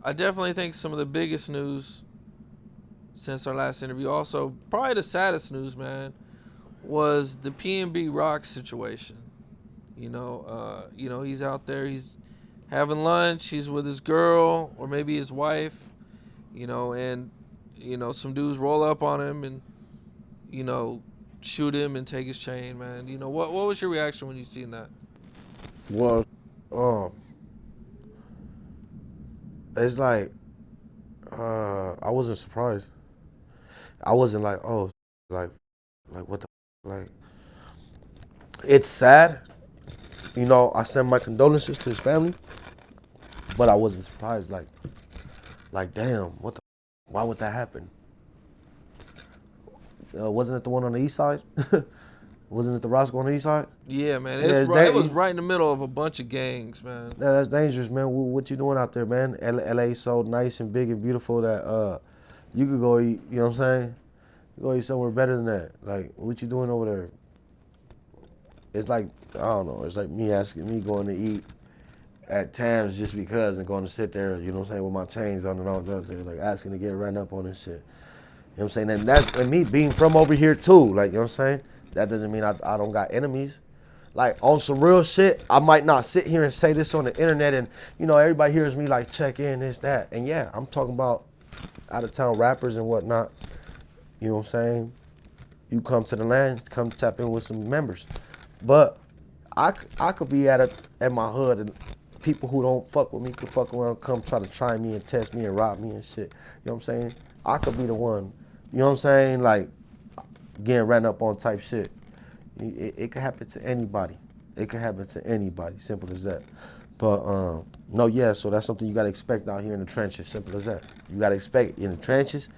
I definitely think some of the biggest news since our last interview, also probably the saddest news, man, was the PnB Rock situation. He's out there, he's having lunch, he's with his girl or maybe his wife, and some dudes roll up on him and you know shoot him and take his chain, man. What was your reaction when you seen that? Well, um, it's like I wasn't surprised. I wasn't like, oh, like, what the, like. It's sad. I send my condolences to his family, but I wasn't surprised. Damn, what the, why would that happen? Wasn't it the one on the east side? Wasn't it the Roscoe on the east side? Yeah, man, Yeah, it was right in the middle of a bunch of gangs, man. yeah, that's dangerous, man. What you doing out there, man? LA so nice and big and beautiful that you could go eat. You know what I'm saying? Go eat somewhere better than that. Like, what you doing over there? It's like, I don't know. It's like me going to eat at times just because and going to sit there, you know what I'm saying, with my chains on and all that. Like asking to get run up on and shit. You know what I'm saying? And me being from over here too. Like, you know what I'm saying? That doesn't mean I don't got enemies. Like, on some real shit, I might not sit here and say this on the internet and, everybody hears me like check in, this, that. And yeah, I'm talking about out of town rappers and whatnot. You know what I'm saying? You come to the land, come tap in with some members. But I could be at my hood and people who don't fuck with me could fuck around, come try to try me and test me and rob me and shit. You know what I'm saying? I could be the one, you know what I'm saying? Like, getting ran up on type shit. It could happen to anybody. It could happen to anybody, simple as that. But, no, yeah, so that's something you gotta expect out here in the trenches, simple as that. You gotta expect in the trenches,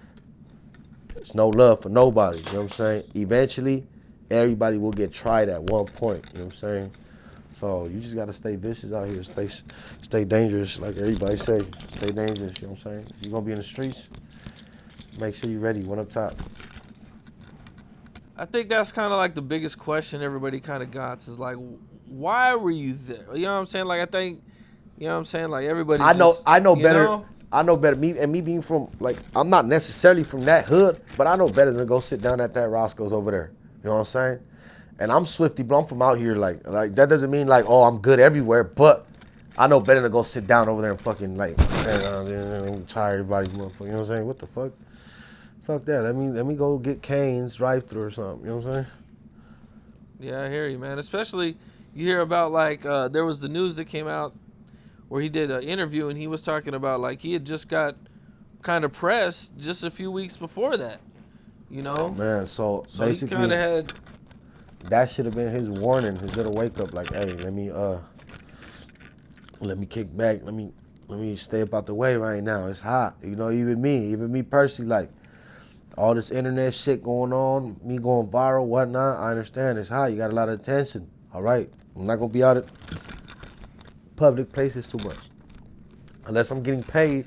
there's no love for nobody, you know what I'm saying? Eventually, everybody will get tried at one point, you know what I'm saying? So you just gotta stay vicious out here, stay dangerous, like everybody say. Stay dangerous, you know what I'm saying? You're gonna be in the streets, make sure you're ready, one up top. I think that's kind of like the biggest question everybody kind of got is like, why were you there? You know what I'm saying? Like, I think, like everybody's just, I know better. I know better. Me being from, like, I'm not necessarily from that hood, but I know better than to go sit down at that Roscoe's over there. You know what I'm saying? And I'm Swifty, but I'm from out here. Like that doesn't mean like, oh, I'm good everywhere, but I know better than to go sit down over there and fucking like try everybody's motherfucker. You know what I'm saying? What the fuck? Fuck that. Let me go get Kane's drive-thru or something. You know what I'm saying? Yeah, I hear you, man. Especially you hear about like there was the news that came out where he did an interview and he was talking about like he had just got kind of pressed just a few weeks before that. Man, so So he basically, kind of had. that should have been his warning, his little wake up. Like, hey, let me kick back. Let me stay up out the way right now. It's hot. Even me personally, like, all this internet shit going on, me going viral, whatnot. I understand it's hot. You got a lot of attention. All right, I'm not gonna be out at public places too much, unless I'm getting paid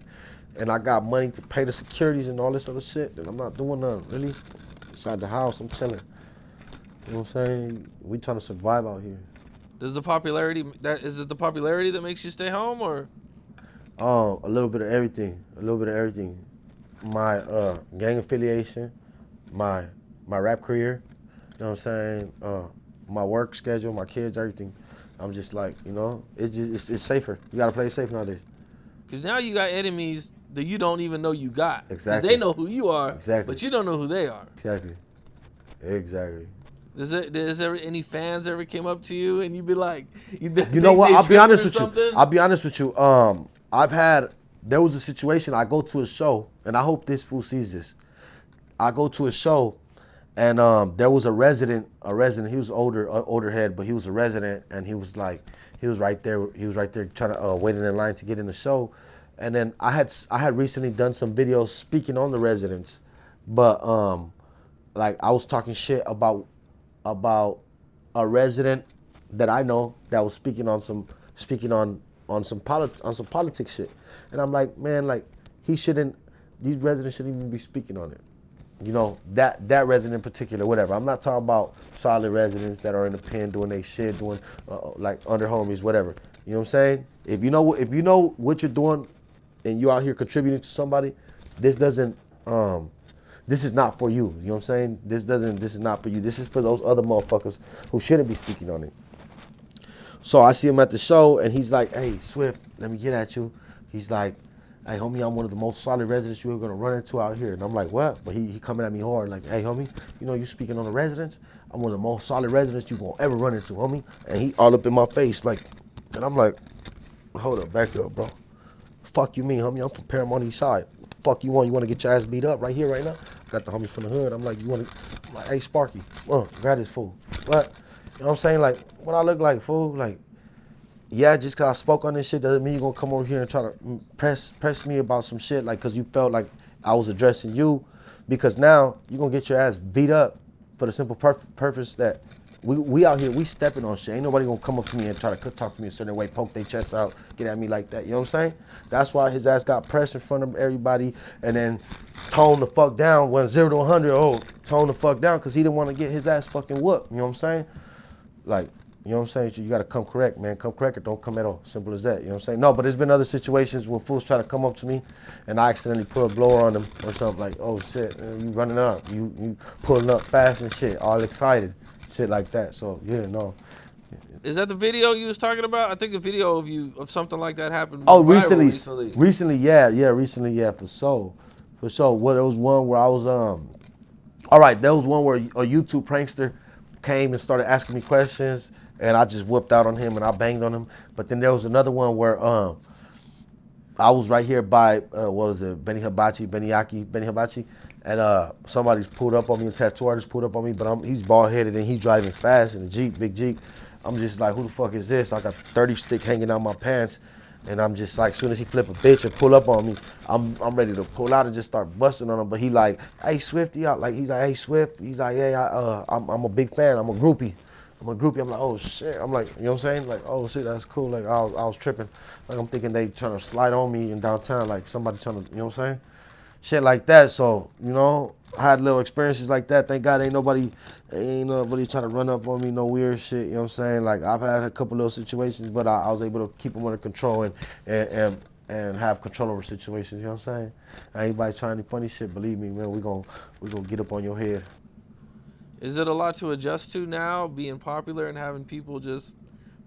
and I got money to pay the securities and all this other shit. Then I'm not doing nothing really. Inside the house, I'm chilling. You know what I'm saying? We trying to survive out here. Does the popularity that is it the popularity that makes you stay home or? A little bit of everything. A little bit of everything. My gang affiliation, my rap career, you know what I'm saying? My work schedule, my kids, everything. I'm just like, it's safer. You gotta play it safe nowadays. Because now you got enemies that you don't even know you got. Exactly. They know who you are, Exactly. but you don't know who they are. Exactly. Does there any fans ever came up to you and you'd be like, You know what? I'll be honest with something? you. I'll be honest with you. There was a situation. I go to a show, and I hope this fool sees this. I go to a show, and there was a resident. He was older head, but he was a resident, and he was right there. He was right there trying to waiting in line to get in the show. And then I had recently done some videos speaking on the residents, but like I was talking shit about a resident that I know that was speaking on some politics shit. And I'm like, man, like these residents shouldn't even be speaking on it. That resident in particular, whatever. I'm not talking about solid residents that are in the pen doing their shit, doing like under homies, whatever. You know what I'm saying? If you know what you're doing and you out here contributing to somebody, this doesn't this is not for you. You know what I'm saying? This is not for you. This is for those other motherfuckers who shouldn't be speaking on it. So I see him at the show, and he's like, hey, Swift, let me get at you. He's like, hey, homie, I'm one of the most solid residents you're going to run into out here. And I'm like, what? But he coming at me hard, like, hey, homie, you know you speaking on the residents? I'm one of the most solid residents you going to ever run into, homie. And he all up in my face, like, and I'm like, hold up, back up, bro. Fuck you mean, homie? I'm from Paramount East Side. What the fuck you want? You want to get your ass beat up right here, right now? Got the homies from the hood. I'm like, you want to? I'm like, hey, Sparky, grab this fool. What? You know what I'm saying? Like, what I look like, fool? Like, yeah, just because I spoke on this shit doesn't mean you're going to come over here and try to press me about some shit, like, because you felt like I was addressing you. Because now you're going to get your ass beat up for the simple purpose that we out here, we stepping on shit. Ain't nobody going to come up to me and try to talk to me a certain way, poke their chest out, get at me like that. You know what I'm saying? That's why his ass got pressed in front of everybody and then toned the fuck down. Went 0 to 100, toned the fuck down because he didn't want to get his ass fucking whooped. You know what I'm saying? Like, you know what I'm saying? You got to come correct, man. Come correct or don't come at all. Simple as that. You know what I'm saying? No, but there's been other situations where fools try to come up to me and I accidentally put a blower on them or something like, oh shit, you running up. You pulling up fast and shit, all excited. Shit like that. So, yeah, no. Is that the video you was talking about? I think a video of you of something like that happened. Oh, recently. Recently, yeah, for sure. Well, there was one where I was, all right, there was one where a YouTube prankster came and started asking me questions. And I just whooped out on him and I banged on him. But then there was another one where I was right here by, what was it, Benny Hibachi, and somebody's pulled up on me, a tattoo artist pulled up on me, but he's bald-headed and he's driving fast in a Jeep, big Jeep. I'm just like, who the fuck is this? I got 30 stick hanging out my pants. And I'm just like, as soon as he flip a bitch and pull up on me, I'm ready to pull out and just start busting on him. But he like, hey, Swifty, he's like, hey, Swift. He's like, yeah, I'm a big fan. I'm a groupie. I'm like, oh shit. I'm like, you know what I'm saying? Like, oh shit, that's cool. Like, I was tripping. Like, I'm thinking they trying to slide on me in downtown, like somebody trying to, you know what I'm saying? Shit like that. So, you know, I had little experiences like that. Thank God ain't nobody trying to run up on me, no weird shit, you know what I'm saying? Like, I've had a couple little situations, but I was able to keep them under control and have control over situations, you know what I'm saying? Anybody trying any funny shit, believe me, man, we gonna get up on your head. Is it a lot to adjust to now, being popular and having people just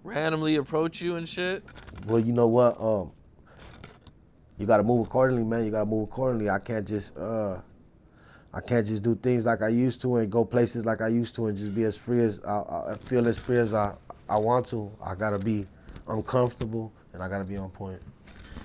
randomly approach you and shit? Well, you know what? You gotta move accordingly, man. You gotta move accordingly. I can't just do things like I used to and go places like I used to and just be as free as I feel as free as I want to. I gotta be uncomfortable and I gotta be on point.